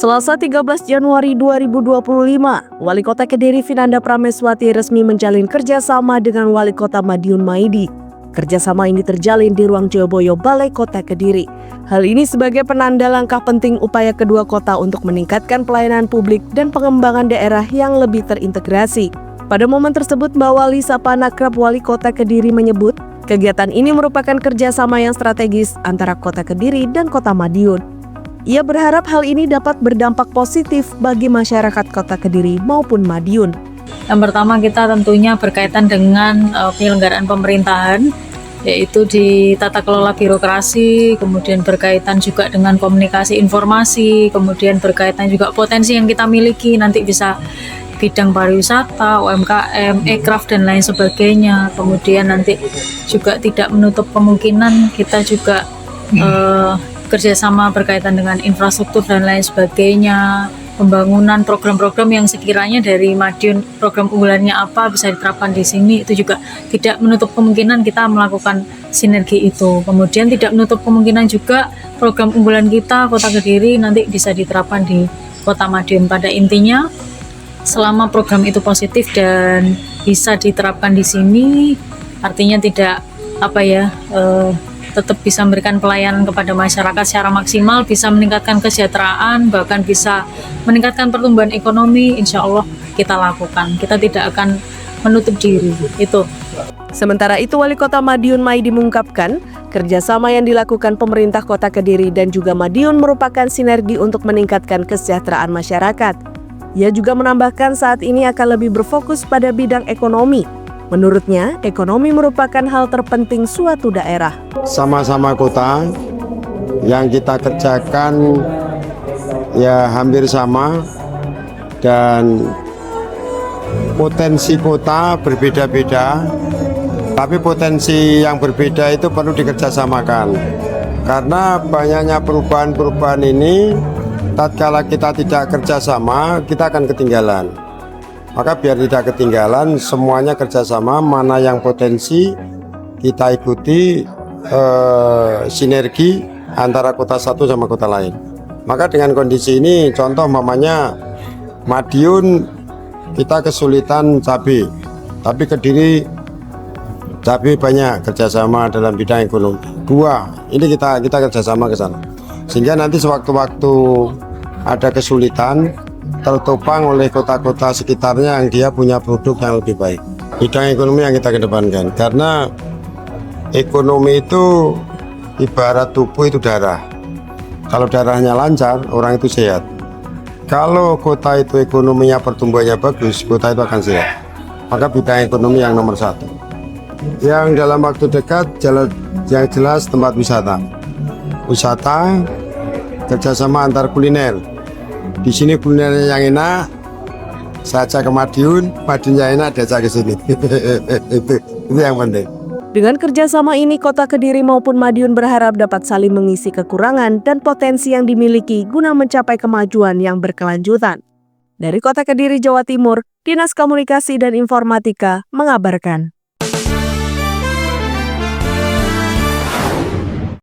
Selasa 13 Januari 2025, Wali Kota Kediri Vinanda Prameswati resmi menjalin kerjasama dengan Wali Kota Madiun Maidi. Kerjasama ini terjalin di Ruang Joyoboyo, Balai Kota Kediri. Hal ini sebagai penanda langkah penting upaya kedua kota untuk meningkatkan pelayanan publik dan pengembangan daerah yang lebih terintegrasi. Pada momen tersebut, Mbak Wali Sapanakrab Wali Kota Kediri menyebut, kegiatan ini merupakan kerjasama yang strategis antara Kota Kediri dan Kota Madiun. Ia berharap hal ini dapat berdampak positif bagi masyarakat Kota Kediri maupun Madiun. Yang pertama, kita tentunya berkaitan dengan penyelenggaraan pemerintahan, yaitu di tata kelola birokrasi, kemudian berkaitan juga dengan komunikasi informasi, kemudian berkaitan juga potensi yang kita miliki, nanti bisa bidang pariwisata, UMKM, ekraf dan lain sebagainya. Kemudian nanti juga tidak menutup kemungkinan kita juga kerjasama berkaitan dengan infrastruktur dan lain sebagainya, pembangunan program-program yang sekiranya dari Madiun program unggulannya apa bisa diterapkan di sini, itu juga tidak menutup kemungkinan kita melakukan sinergi itu. Kemudian tidak menutup kemungkinan juga program unggulan kita Kota Kediri nanti bisa diterapkan di Kota Madiun. Pada intinya, selama program itu positif dan bisa diterapkan di sini, artinya tidak tetap bisa memberikan pelayanan kepada masyarakat secara maksimal, bisa meningkatkan kesejahteraan, bahkan bisa meningkatkan pertumbuhan ekonomi, insya Allah kita lakukan. Kita tidak akan menutup diri, itu. Sementara itu, Wali Kota Madiun Maidi mengungkapkan, kerjasama yang dilakukan pemerintah Kota Kediri dan juga Madiun merupakan sinergi untuk meningkatkan kesejahteraan masyarakat. Ia juga menambahkan saat ini akan lebih berfokus pada bidang ekonomi. Menurutnya, ekonomi merupakan hal terpenting suatu daerah. Sama-sama kota yang kita kerjakan ya hampir sama, dan potensi kota berbeda-beda, tapi potensi yang berbeda itu perlu dikerjasamakan. Karena banyaknya perubahan-perubahan ini, tatkala kita tidak kerjasama, kita akan ketinggalan. Maka biar tidak ketinggalan, semuanya kerjasama, mana yang potensi kita ikuti sinergi antara kota satu sama kota lain. Maka dengan kondisi ini, contoh mamanya Madiun kita kesulitan cabai, tapi Kediri cabai banyak, kerjasama dalam bidang ekonomi. Ini kita kerjasama ke sana, sehingga nanti sewaktu-waktu ada kesulitan, tertopang oleh kota-kota sekitarnya yang dia punya produk yang lebih baik. Bidang ekonomi yang kita kedepankan, karena ekonomi itu ibarat tubuh itu darah. Kalau darahnya lancar, orang itu sehat. Kalau kota itu ekonominya pertumbuhannya bagus, kota itu akan sehat. Maka bidang ekonomi yang nomor satu. Yang dalam waktu dekat, yang jelas tempat wisata. Wisata, kerjasama antar kuliner. Di sini kulinernya yang enak, saya ajak ke Madiun, Madiunnya enak, diajak ke sini. itu yang penting. Dengan kerjasama ini, Kota Kediri maupun Madiun berharap dapat saling mengisi kekurangan dan potensi yang dimiliki guna mencapai kemajuan yang berkelanjutan. Dari Kota Kediri, Jawa Timur, Dinas Komunikasi dan Informatika mengabarkan.